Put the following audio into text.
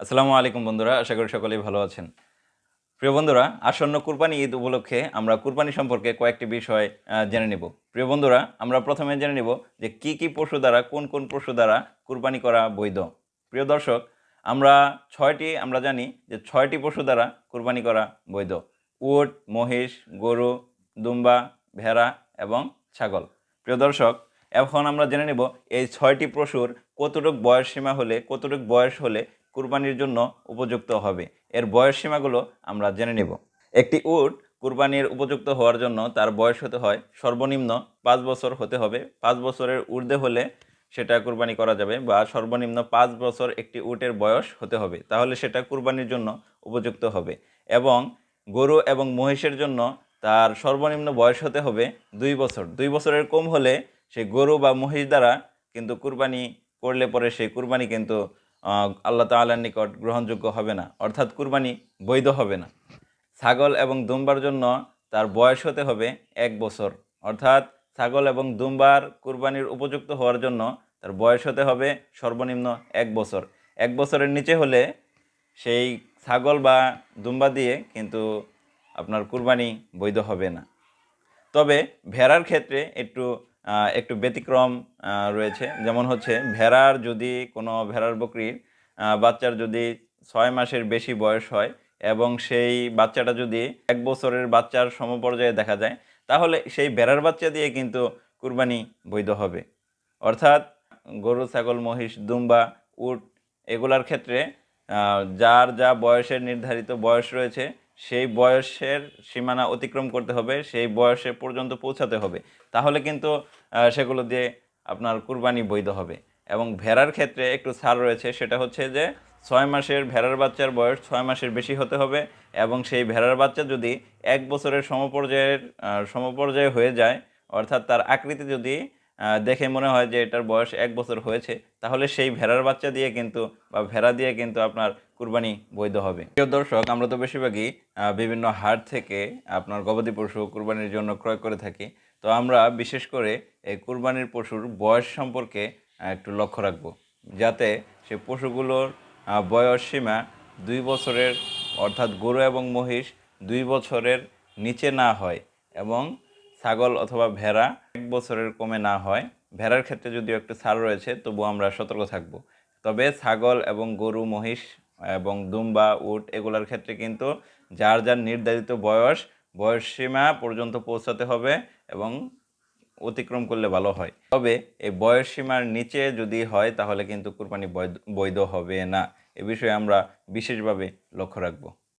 আসসালামু আলাইকুম বন্ধুরা, আশা করি সকলেই ভালো আছেন। প্রিয় বন্ধুরা, আসন্ন কুরবানি ঈদ উপলক্ষে আমরা কুরবানি সম্পর্কে কয়েকটি বিষয় জেনে নিব। প্রিয় বন্ধুরা, আমরা প্রথমে জেনে নিব যে কি পশু দ্বারা কোন পশু দ্বারা কুরবানি করা বৈধ। প্রিয় দর্শক, আমরা জানি যে ৬টি পশু দ্বারা কুরবানি করা বৈধ। উট, মহিষ, গরু, দুম্বা, ভেড়া এবং ছাগল। প্রিয় দর্শক, এখন আমরা জেনে নেব এই ৬টি পশুর কতটুক বয়স হলে কুরবানির জন্য উপযুক্ত হবে। এর বয়স সীমাগুলো আমরা জেনে নেব। একটি উট কুরবানির উপযুক্ত হওয়ার জন্য তার বয়স হতে হয় সর্বনিম্ন ৫ বছর হতে হবে। ৫ বছরের ঊর্ধ্বে হলে সেটা কুরবানি করা যাবে, বা সর্বনিম্ন ৫ বছর একটি উটের বয়স হতে হবে, তাহলে সেটা কুরবানির জন্য উপযুক্ত হবে। এবং গরু এবং মহিষের জন্য তার সর্বনিম্ন বয়স হতে হবে ২ বছর। ২ বছরের কম হলে সেই গরু বা মহিষ দ্বারা কিন্তু কুরবানি করলে পরে সেই কুরবানি কিন্তু আল্লাহ তাআলার নিকট গ্রহণযোগ্য হবে না, অর্থাৎ কুরবানি বৈধ হবে না। ছাগল এবং দুম্বার জন্য তার বয়স হতে হবে ১ বছর, অর্থাৎ ছাগল এবং দুম্বার কুরবানির উপযুক্ত হওয়ার জন্য তার বয়স হতে হবে সর্বনিম্ন ১ বছর। ১ বছরের নিচে হলে সেই ছাগল বা দুম্বা দিয়ে কিন্তু আপনার কুরবানি বৈধ হবে না। তবে ভেড়ার ক্ষেত্রে একটু ব্যতিক্রম রয়েছে। যেমন হচ্ছে, ভেড়ার বকরির বাচ্চার যদি ৬ মাসের বেশি বয়স হয় এবং সেই বাচ্চাটা যদি ১ বছরের বাচ্চার সমপর্যায়ে দেখা যায়, তাহলে সেই ভেড়ার বাচ্চা দিয়ে কিন্তু কুরবানি বৈধ হবে। অর্থাৎ গরু, ছাগল, মহিষ, দুম্বা, উট এগুলার ক্ষেত্রে যার যা বয়সের নির্ধারিত বয়স রয়েছে, সেই বয়সের সীমানা অতিক্রম করতে হবে, সেই বয়সে পর্যন্ত পৌঁছাতে হবে, তাহলে কিন্তু সেগুলো দিয়ে আপনার কুরবানি বৈধ হবে। এবং ভেড়ার ক্ষেত্রে একটু ছাড় রয়েছে, সেটা হচ্ছে যে ৬ মাসের ভেড়ার বাচ্চার বয়স ৬ মাসের বেশি হতে হবে, এবং সেই ভেড়ার বাচ্চা যদি ১ বছরের সমপর্যায়ে হয়ে যায়, অর্থাৎ তার আকৃতি যদি দেখে মনে হয় যে এটার বয়স ১ বছর হয়েছে, তাহলে সেই ভেড়ার বাচ্চা দিয়ে কিন্তু বা ভেড়া দিয়ে কিন্তু আপনার কুরবানি বৈধ হবে। প্রিয় দর্শক, আমরা তো বেশিরভাগই বিভিন্ন হাট থেকে আপনার গবাদি পশু কুরবানির জন্য ক্রয় করে থাকি। তো আমরা বিশেষ করে এই কুরবানির পশুর বয়স সম্পর্কে একটু লক্ষ্য রাখব, যাতে সে পশুগুলোর বয়স সীমা ২ বছরের, অর্থাৎ গরু এবং মহিষ ২ বছরের নিচে না হয়, এবং ছাগল অথবা ভেড়া ১ বছরের কমে না হয়। ভেড়ার ক্ষেত্রে যদিও একটু ছাড় রয়েছে, তবু আমরা সতর্ক থাকব। তবে ছাগল এবং গরু, মহিষ এবং দুম্বা, উট এগুলোর ক্ষেত্রে কিন্তু যার নির্ধারিত বয়স সীমা পর্যন্ত পৌঁছাতে হবে, এবং অতিক্রম করলে ভালো হয়। তবে এই বয়স সীমার নিচে যদি হয়, তাহলে কিন্তু কুরবানি বৈধ হবে না। এ বিষয়ে আমরা বিশেষভাবে লক্ষ্য রাখব।